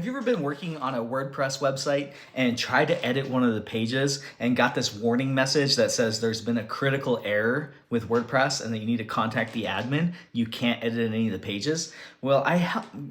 Have you ever been working on a WordPress website and tried to edit one of the pages and got this warning message that says there's been a critical error with WordPress and that you need to contact the admin? You can't edit any of the pages. Well, I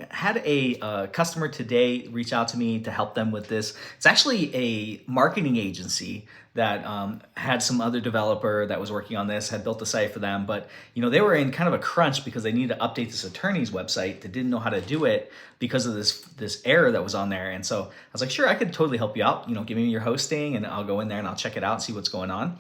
had a customer today reach out to me to help them with this. It's actually a marketing agency that had some other developer that was working on this, had built a site for them, but they were in kind of a crunch because they needed to update this attorney's website. They didn't know how to do it because of this error that was on there. And so I was like, sure, I could totally help you out. Give me your hosting and I'll go in there and I'll check it out and see what's going on.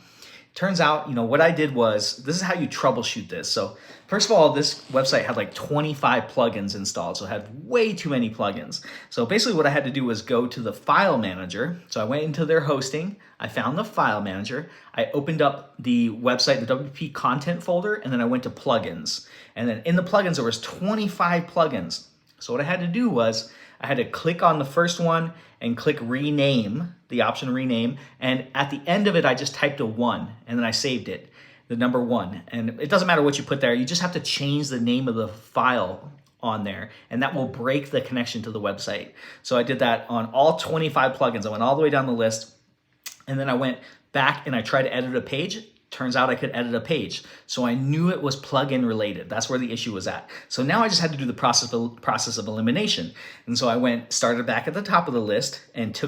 Turns out, what I did was, this is how you troubleshoot this. So first of all, this website had like 25 plugins installed, so it had way too many plugins. So basically what I had to do was go to the file manager. So I went into their hosting, I found the file manager, I opened up the website, the WP content folder, and then I went to plugins. And then in the plugins, there was 25 plugins. So what I had to do was, I had to click on the first one and click rename, the option rename, and at the end of it, I just typed a 1, and then I saved it, the number 1. And it doesn't matter what you put there, you just have to change the name of the file on there, and that will break the connection to the website. So I did that on all 25 plugins. I went all the way down the list, and then I went back and I tried to edit a page. Turns out I could edit a page. So I knew it was plugin related. That's where the issue was at. So now I just had to do the process of elimination. And so I started back at the top of the list and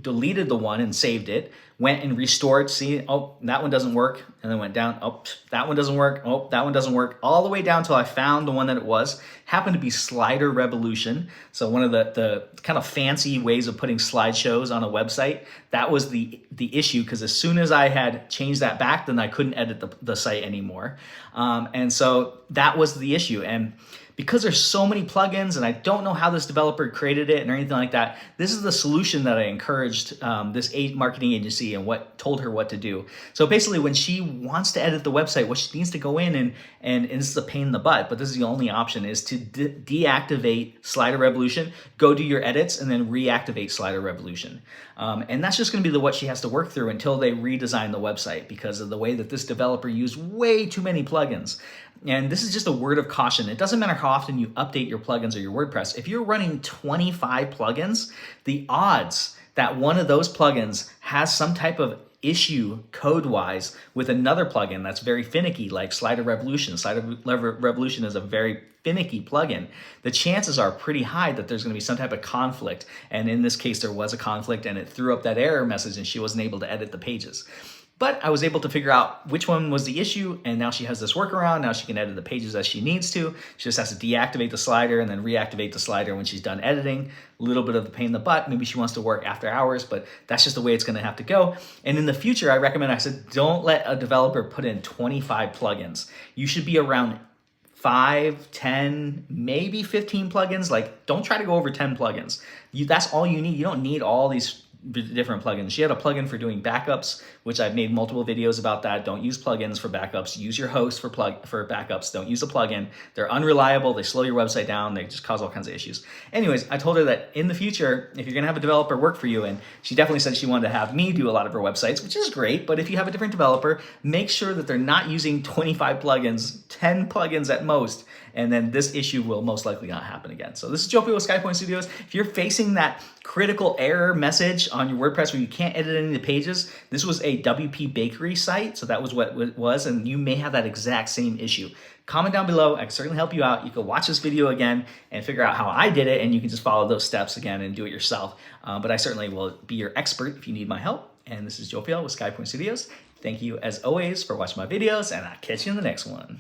deleted the one and saved it, went and restored, see, oh, that one doesn't work, and then went down, oh, that one doesn't work, oh, that one doesn't work, all the way down till I found the one that it was. Happened to be Slider Revolution. So one of the kind of fancy ways of putting slideshows on a website. That was the issue, because as soon as I had changed that back, then I couldn't edit the site anymore. And so that was the issue. And because there's so many plugins and I don't know how this developer created it or anything like that, this is the solution that I encouraged this marketing agency and told her what to do. So basically when she wants to edit the website, what she needs to go in and this is a pain in the butt, but this is the only option, is to deactivate Slider Revolution, go do your edits, and then reactivate Slider Revolution. And that's just gonna be what she has to work through until they redesign the website, because of the way that this developer used way too many plugins. And this is just a word of caution. It doesn't matter how often you update your plugins or your WordPress. If you're running 25 plugins, the odds that one of those plugins has some type of issue code-wise with another plugin that's very finicky, like Slider Revolution. Slider Revolution is a very finicky plugin. The chances are pretty high that there's going to be some type of conflict. And in this case, there was a conflict, and it threw up that error message, and she wasn't able to edit the pages. But I was able to figure out which one was the issue, and now she has this workaround. Now she can edit the pages as she needs to. She just has to deactivate the slider and then reactivate the slider when she's done editing. A little bit of the pain in the butt. Maybe she wants to work after hours, but that's just the way it's going to have to go. And in the future, I said, don't let a developer put in 25 plugins. You should be around 5, 10, maybe 15 plugins. Like, don't try to go over 10 plugins. That's all you need. You don't need all these different plugins. She had a plugin for doing backups, which I've made multiple videos about that. Don't use plugins for backups. Use your host for backups. Don't use a plugin. They're unreliable. They slow your website down. They just cause all kinds of issues. Anyways, I told her that in the future, if you're going to have a developer work for you, and she definitely said she wanted to have me do a lot of her websites, which is great, but if you have a different developer, make sure that they're not using 25 plugins, 10 plugins at most, and then this issue will most likely not happen again. So this is Joe P with SkyPoint Studios. If you're facing that critical error message on your WordPress where you can't edit any of the pages, this was a WP Bakery site, so that was what it was, and you may have that exact same issue. Comment down below. I can certainly help you out. You can watch this video again and figure out how I did it, and you can just follow those steps again and do it yourself. But I certainly will be your expert if you need my help. And this is Joe P with SkyPoint Studios. Thank you, as always, for watching my videos, and I'll catch you in the next one.